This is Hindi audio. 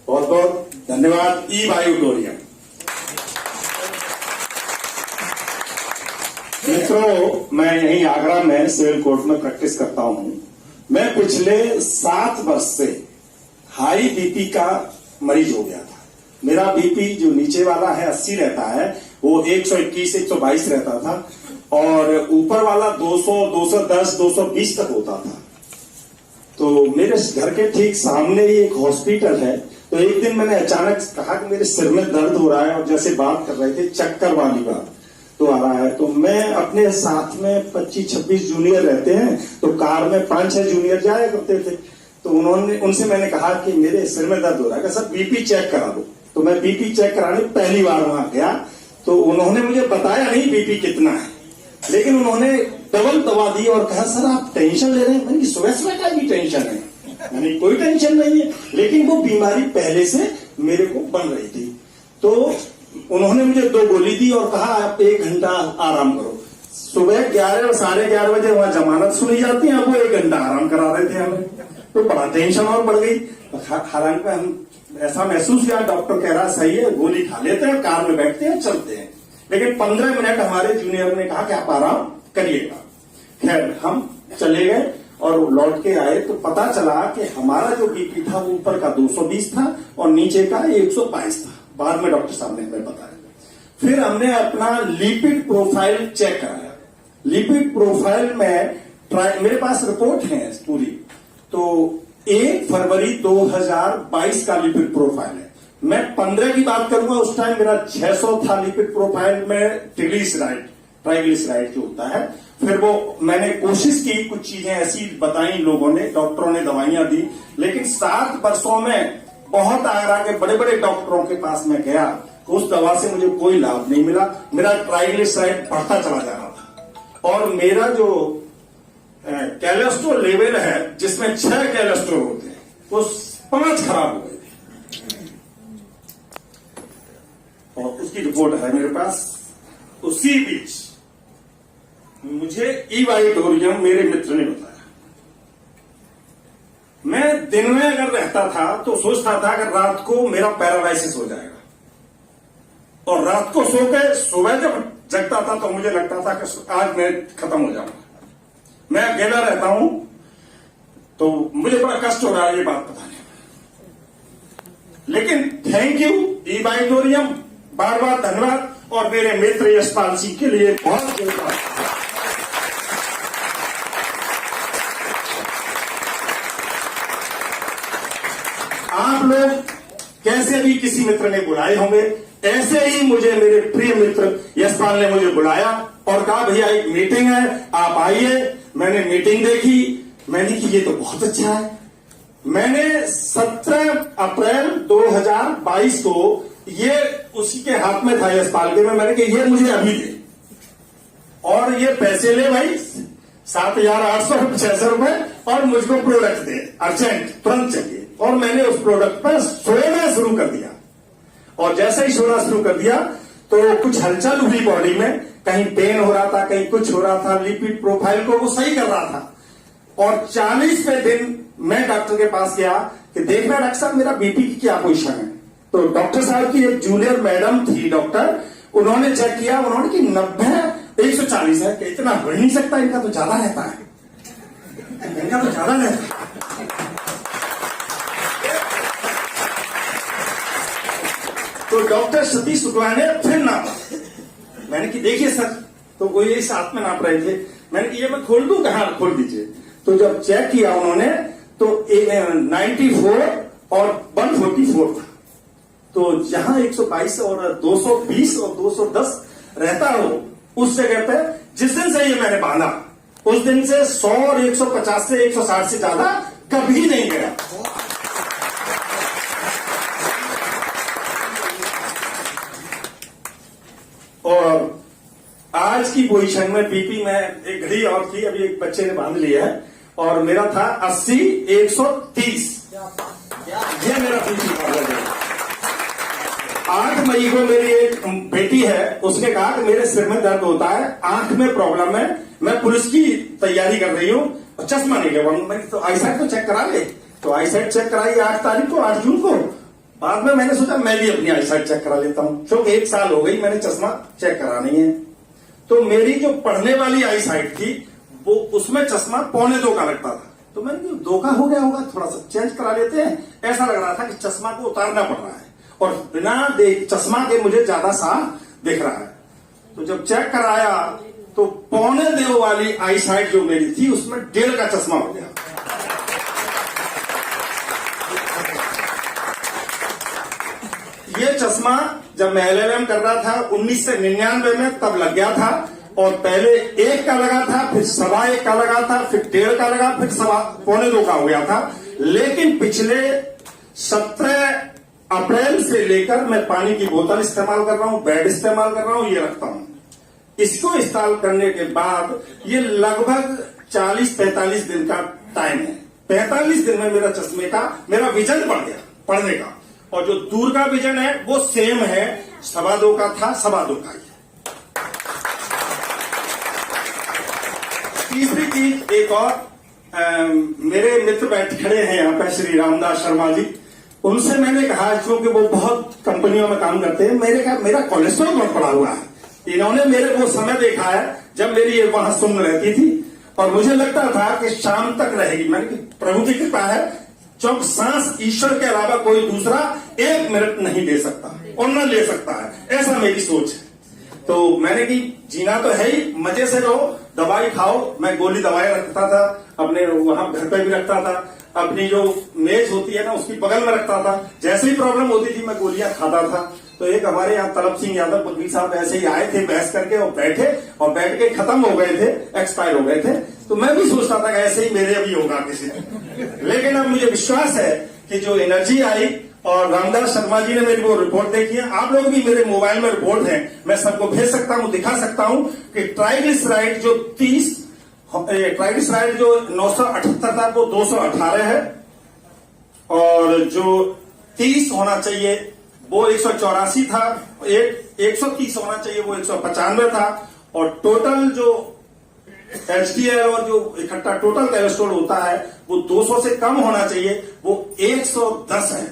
बहुत बहुत धन्यवाद ई बायोटोरियम। मित्रों, मैं यहीं आगरा में सिविल कोर्ट में प्रैक्टिस करता हूं। मैं पिछले 7 वर्ष से हाई बीपी का मरीज हो गया था। मेरा बीपी जो नीचे वाला है 80 रहता है, वो 121 122 रहता था और ऊपर वाला 200 210 220 तक होता था। तो मेरे घर के ठीक सामने ही एक हॉस्पिटल है। तो एक दिन मैंने अचानक कहा कि मेरे सिर में दर्द हो रहा है और जैसे बात कर रहे थे चक्कर वाली बात तो आ रहा है। तो मैं अपने साथ में 25-26 जूनियर रहते हैं, तो कार में 5-6 जूनियर जाया करते थे। तो उनसे मैंने कहा कि मेरे सिर में दर्द हो रहा है, सर बीपी चेक करा दो। तो मैं बीपी चेक कराने पहली बार वहां गया, तो उन्होंने मुझे बताया नहीं बीपी कितना है, लेकिन उन्होंने डबल दवा दी और कहा सर आप टेंशन ले रहे हैं। मैंने सुबह सुबह क्या भी टेंशन है? मैंने कोई टेंशन नहीं है, लेकिन वो बीमारी पहले से मेरे को बन रही थी। तो उन्होंने मुझे 2 गोली दी और कहा आप 1 घंटा आराम करो। सुबह 11 और 11:30 बजे वहां जमानत सुनी जाती है, अब वो 1 घंटा आराम करा रहे थे हमें। तो बड़ा टेंशन और बढ़ गई। हालांकि हम ऐसा महसूस किया, डॉक्टर कह रहा सही है, गोली खा लेते हैं, कार में बैठते हैं, चलते हैं। लेकिन 15 मिनट हमारे जूनियर ने कहा कि आप आराम करिएगा। खैर हम चले गए और लौट के आए तो पता चला कि हमारा जो बीपी था वो ऊपर का 220 था और नीचे का 122 था। बाद में डॉक्टर साहब ने हमें बताया। फिर हमने अपना लिपिड प्रोफाइल चेक कराया। लिपिड प्रोफाइल में मेरे पास रिपोर्ट है पूरी। तो 1 फरवरी 2022 का लिपिड प्रोफाइल है। मैं 15 की बात करूंगा, उस टाइम मेरा 600 था लिपिड प्रोफाइल में ट्राइग्लिसराइड जो होता है। फिर वो मैंने कोशिश की, कुछ चीजें ऐसी बताई लोगों ने, डॉक्टरों ने दवाइयां दी, लेकिन 7 वर्षों में बहुत आगरा के बड़े बड़े डॉक्टरों के पास मैं गया, उस दवा से मुझे कोई लाभ नहीं मिला। मेरा ट्राइग्लिसराइड बढ़ता चला जा रहा था और मेरा जो कोलेस्ट्रॉल लेवल है, जिसमें 6 कोलेस्ट्रॉल होते हैं, वो 5 खराब हो गए थे और उसकी रिपोर्ट है मेरे पास। उसी बीच मुझे ई बायोटोरियम मेरे मित्र ने बताया। मैं दिन में अगर रहता था तो सोचता था कि रात को मेरा पैरालाइसिस हो जाएगा और रात को सो के सुबह जब जगता था तो मुझे लगता था कि आज मैं खत्म हो जाऊंगा। मैं अकेला रहता हूं तो मुझे बड़ा कष्ट हो रहा है ये बात बताने में, लेकिन थैंक यू ई बायोटोरियम, बार बार धन्यवाद। और मेरे मित्र यशपाल सिंह के लिए बहुत धन्यवाद। आप लोग कैसे भी किसी मित्र ने बुलाए होंगे, ऐसे ही मुझे मेरे प्रिय मित्र यशपाल ने मुझे बुलाया और कहा भैया एक मीटिंग है, आप आइए। मैंने मीटिंग देखी, मैंने कि ये तो बहुत अच्छा है। मैंने 17 अप्रैल 2022 को ये उसी के हाथ में था यशपाल के में, मैंने कहा ये मुझे अभी दे और ये पैसे ले भाई 7,800 रुपए और मुझको प्रोडक्ट दे, अर्जेंट तुरंत चाहिए। और मैंने उस प्रोडक्ट पर सोना शुरू कर दिया और जैसे ही सोना शुरू कर दिया तो कुछ हलचल हुई बॉडी में, कहीं पेन हो रहा था, कहीं कुछ हो रहा था। लिपिड प्रोफाइल को वो सही कर रहा था और 40वें दिन मैं डॉक्टर के पास गया कि देखना डॉक्टर साहब मेरा बीपी की क्या पोजीशन है। तो डॉक्टर साहब की एक जूनियर मैडम थी डॉक्टर, उन्होंने चेक किया, उन्होंने कि 90 140 है। कि इतना बढ़ नहीं सकता, इनका तो ज्यादा रहता है, इनका तो ज्यादा रहता है। तो डॉक्टर सतीश शुक्ला ने फिर नापा। मैंने कि देखिए सर, तो वो ये साथ में नाप रहे थे। मैंने कि ये मैं खोल दूं? कहाँ खोल दीजिए। तो जब चेक किया उन्होंने तो 94 और 144 था। तो जहां 122 और 220 और 210 रहता हो, उस जगह पे जिस दिन से ये मैंने बांधा उस दिन से 100 और 150 से 160 से ज्यादा कभी नहीं गया। और आज की पोजीशन में बीपी में एक घड़ी और थी, अभी एक बच्चे ने बांध लिया है और मेरा था 80 130। ये मेरा बीपी था। 8 मई को मेरी एक बेटी है, उसने कहा कि मेरे सिर में दर्द होता है, आंख में प्रॉब्लम है, मैं पुलिस की तैयारी कर रही हूँ, चश्मा नहीं लगाऊंगा। मैंने तो आईसाइट तो चेक करा ले। तो आईसाइट चेक कराई 8 तारीख को, 8 जून को। बाद में मैंने सोचा मैं भी अपनी आईसाइट चेक करा लेता हूं, क्योंकि 1 साल हो गई मैंने चश्मा चेक करा नहीं है। तो मेरी जो पढ़ने वाली आईसाइट थी वो उसमें चश्मा 1.25 का लगता था। तो मैंने कहा धोखा हो गया होगा, थोड़ा सा चेंज करा लेते हैं। ऐसा लग रहा था कि चश्मा को उतारना पड़ रहा है और बिना चश्मा के मुझे ज्यादा साफ दिख रहा है। तो जब चेक कराया तो 1.25 वाली आईसाइट जो मेरी थी उसमें 1.5 का चश्मा हो गया। ये चश्मा जब मैं LLM कर रहा था 1999 में तब लग गया था, और पहले 1 का लगा था, फिर 1.25 का लगा था, फिर 1.5 का लगा, फिर 1.25 का हो गया था। लेकिन पिछले 17 अप्रैल से लेकर मैं पानी की बोतल इस्तेमाल कर रहा हूं, बेड इस्तेमाल कर रहा हूं, ये रखता हूं। इसको इस्तेमाल करने के बाद ये लगभग 40-45 दिन का टाइम है। 45 दिन में मेरा चश्मे का मेरा विजन बढ़ गया पढ़ने का, और जो दूर का विजन है वो सेम है, 2.25 का था 2.25 का ही। तीसरी चीज एक और, मेरे मित्र बैठ खड़े हैं यहाँ पे, श्री रामदास शर्मा जी, उनसे मैंने कहा, क्योंकि वो बहुत कंपनियों में काम करते हैं, मेरा कोलेस्ट्रॉल बहुत बढ़ा हुआ है। इन्होंने मेरे वो समय देखा है जब मेरी ये वहां सुन रहती थी और मुझे लगता था कि शाम तक रहेगी। मैंने कि प्रभु की कृपा है, चौक सांस ईश्वर के अलावा कोई दूसरा 1 मिनट नहीं दे सकता और न ले सकता है, ऐसा मेरी सोच है। तो मैंने कि जीना तो है ही, मजे से रहो, दवाई खाओ। मैं गोली दवाई रखता था अपने वहां घर पे भी रखता था, अपनी जो मेज होती है ना उसकी बगल में रखता था। जैसे ही प्रॉब्लम होती थी मैं गोलियां खाता था। तो एक हमारे यहाँ तलब सिंह यादव पदवी साहब ऐसे ही आए थे, बहस करके और बैठे, और बैठ के खत्म हो गए थे, एक्सपायर हो गए थे। तो मैं भी सोचता था कि ऐसे ही मेरे भी होगा किसी दिन। लेकिन अब मुझे विश्वास है कि जो एनर्जी आई, और रामदास शर्मा जी ने मेरी वो रिपोर्ट देखी है, आप लोग भी मेरे मोबाइल में रिपोर्ट है, मैं सबको भेज सकता हूं, दिखा सकता हूं कि ट्राइग्लिसराइड जो 978 था वो 218 है, और जो 30 होना चाहिए वो 184 था, 130 होना चाहिए वो 195 था, और टोटल जो HDL और जो इकट्ठा टोटल कोलेस्ट्रॉल होता है वो 200 से कम होना चाहिए, वो 110 है।